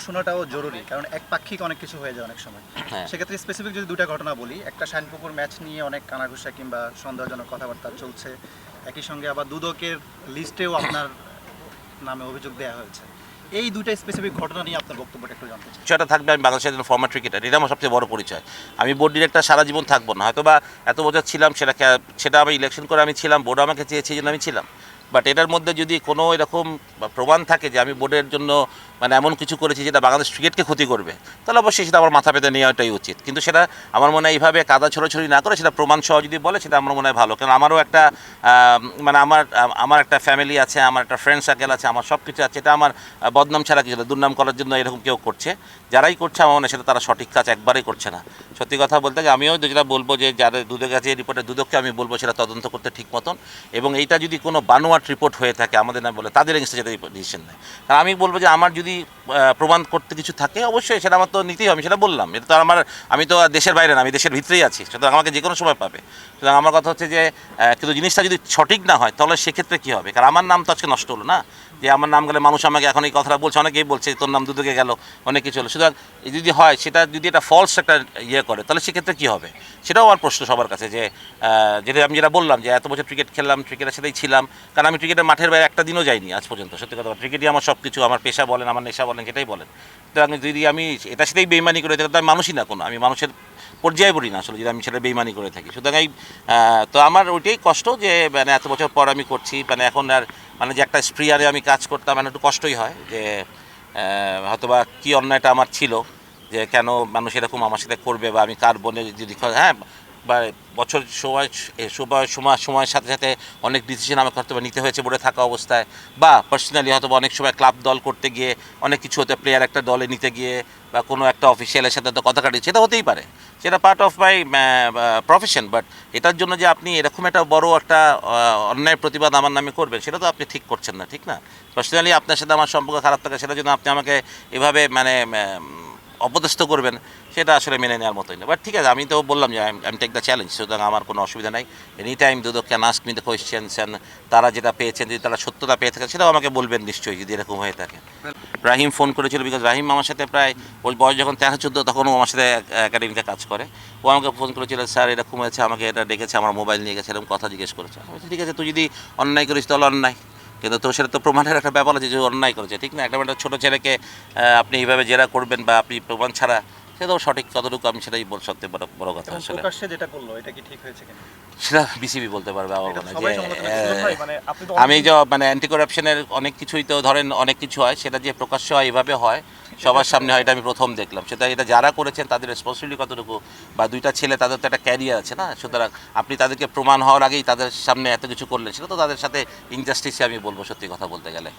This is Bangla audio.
শোনাটাও জরুরি, কারণ একপাক্ষিক অনেক কিছু হয়ে যায় অনেক সময়। সেক্ষেত্রে স্পেসিফিক যদি দুটা ঘটনা বলি, একটা শাইনপুকুর ম্যাচ নিয়ে অনেক কানাঘুষা কিংবা সন্দেহজনক কথাবার্তা চলছে, একই সঙ্গে আবার দুদকের লিস্টেও আপনার নামে অভিযোগ দেওয়া হয়েছে। এই দুইটা স্পেসিফিক ঘটনা নিয়ে আপনার বক্তব্যটা একটু জানতে চাই। সেটা থাকবে, আমি বাংলাদেশের একজন ফর্মার ক্রিকেটার, এটা আমার সবচেয়ে বড় পরিচয়। আমি বোর্ড ডিরেক্টর সারা জীবন থাকবো না, হয়তো বা এত বছর ছিলাম, সেটা আমি ইলেকশন করে আমি ছিলাম, বোর্ড আমাকে চেয়েছে এই জন্য আমি ছিলাম। বাট এটার মধ্যে যদি কোনো এরকম প্রমাণ থাকে যে আমি বোর্ডের জন্য মানে এমন কিছু করেছি যেটা বাংলাদেশ ক্রিকেটকে ক্ষতি করবে, তাহলে অবশ্যই সেটা আমার মাথা পেতে নেওয়াটাই উচিত। কিন্তু সেটা আমার মনে হয় এইভাবে কাদা ছড়াছড়ি না করে সেটা প্রমাণ সহ যদি বলে, সেটা আমার মনে হয় ভালো। কারণ আমারও একটা মানে আমার একটা ফ্যামিলি আছে, আমার একটা ফ্রেন্ড সার্কেল আছে, আমার সব কিছু আছে। এটা আমার বদনাম ছাড়া কিছু না। দুর্নাম করার জন্য এরকম কেউ করছে, যারাই করছে আমার মনে হয় সেটা তারা সঠিক কাজ একবারেই করছে না। সত্যি কথা বলতে আমিও যেটা বলবো যে যারা দুদকের কাছে রিপোর্টে দুদককে আমি বলবো সেটা তদন্ত করতে ঠিক মতন, এবং এইটা যদি কোনো বানোয়াট রিপোর্ট হয়ে থাকে আমাদের না বলে তাদের এগেন্সে যেটা ডিসিশন নেয়। কারণ আমি বলবো যে আমার যদি প্রমাণ করতে কিছু থাকে অবশ্যই সেটা আমার তো নিতেই হবে, আমি সেটা বললাম। এটা তো আমি তো দেশের বাইরে না, আমি দেশের ভিতরেই আছি, সুতরাং আমাকে যে কোনো সময় পাবে। সুতরাং আমার কথা হচ্ছে যে কিন্তু জিনিসটা যদি সঠিক না হয় তাহলে সেক্ষেত্রে কী হবে? কারণ আমার নাম তো আজকে নষ্ট হলো না, যে আমার নাম গেলে মানুষ আমাকে এখন এই কথাটা বলছে, অনেকেই বলছে তোর নাম দুদকে গেল, অনেক কিছু হলো। সুতরাং যদি হয় সেটা যদি এটা ফলস একটা ইয়ে করে তাহলে সেক্ষেত্রে কী হবে? সেটাও আমার প্রশ্ন সবার কাছে। যে আমি যেটা বললাম যে এত বছর ক্রিকেট খেললাম, ক্রিকেটের সাথেই ছিলাম, কারণ আমি ক্রিকেটের মাঠের বাইরে একটা দিনও যাইনি আজ পর্যন্ত। সত্যি কথা, ক্রিকেটই আমার সব কিছু, আমার পেশা বলেন, আমার নেশা বলেন, যেটাই বলেন। সুতরাং যদি আমি এটার সাথেই বেইমানি করে থাকি, তো আমি মানুষই না কোনো, আমি মানুষের পর্যায়ে পড়ি না আসলে, যদি আমি সেটা বেইমানি করে থাকি। সুতরাং তো আমার ওইটাই কষ্ট যে মানে এত বছর পর আমি করছি, মানে এখন আর মানে যে একটা স্প্রিয়ারে আমি কাজ করতাম, মানে একটু কষ্টই হয় যে হয়তোবা কী অন্যায়টা আমার ছিল, যে কেন মানুষ এরকম আমার সাথে করবে, বা আমি কার বনে যদি বা বছর সময়ের সাথে সাথে অনেক ডিসিশন আমাকে হয়তো নিতে হয়েছে বোর্ডে থাকা অবস্থায়, বা পার্সোনালি হয়তো অনেক সময় ক্লাব দল করতে গিয়ে অনেক কিছু হতে, প্লেয়ার একটা দলে নিতে গিয়ে বা কোনো একটা অফিসিয়ালের সাথে তো কথা কাটিয়েছে, সেটা হতেই পারে, সেটা part of my profession. But এটার জন্য যে আপনি এরকম একটা বড় একটা অন্যায় প্রতিবাদ আমার নামে করবেন, সেটা তো আপনি ঠিক করছেন না, ঠিক না? পার্সোনালি আপনার সাথে আমার সম্পর্ক খারাপ থাকে, সেটার জন্য আপনি আমাকে এভাবে মানে অপদস্থ করবেন, সেটা আসলে মেনে নেওয়ার মতোই না। বাট ঠিক আছে, আমি তো বললাম যে আমি টেক দ্য চ্যালেঞ্জ, সুতরাং আমার কোনো অসুবিধা নাই। এনি টাইম দুদক can ask me the questions, and তারা যেটা পেয়েছেন যদি তারা সত্যতা পেয়ে থাকেন সেটাও আমাকে বলবেন নিশ্চয়ই, যদি এরকম হয়ে থাকে। রাহিম ফোন করেছিল, বিকজ রাহিম আমার সাথে প্রায় ওই বয়স যখন 13-14 তখন ও আমার সাথে একাডেমিতে কাজ করে। ও আমাকে ফোন করেছিল, স্যার এরকম হয়েছে, আমাকে এটা ডেকেছে, আমার মোবাইল নিয়ে গেছে, এরকম কথা জিজ্ঞেস করেছে। আমি বলছি ঠিক আছে, তুই যদি অন্যায় করিস তাহলে অন্যায়, কিন্তু তো সেটা তো প্রমাণের একটা ব্যাপার আছে যে অন্যায় করেছে, ঠিক না? একটা ছোটো ছেলেকে আপনি এইভাবে জেরা করবেন বা আপনি প্রমাণ ছাড়া, সেটাও সঠিক কতটুকু আমি সেটাই সত্যি বড় কথা। আসলে প্রকাশ্যে যেটা করলো এটা কি ঠিক হয়েছে কিনা সেটা বিসিবি বলতে পারবে। আমার মনে হয় যে আমি আমি যে মানে অ্যান্টি করাপশনের অনেক কিছুই তো ধরেন অনেক কিছু হয়, সেটা যে প্রকাশ্য হয় এভাবে হয় সবার সামনে হয়, এটা আমি প্রথম দেখলাম। সেটা এটা যারা করেছেন তাদের রেসপন্সিবিলিটি কতটুকু, বা দুইটা ছেলে তাদের তো একটা ক্যারিয়ার আছে না, সুতরাং আপনি তাদেরকে প্রমাণ হওয়ার আগেই তাদের সামনে এত কিছু করলেন, সেটা তো তাদের সাথে ইনজাস্টিসে আমি বলবো সত্যি কথা বলতে গেলে।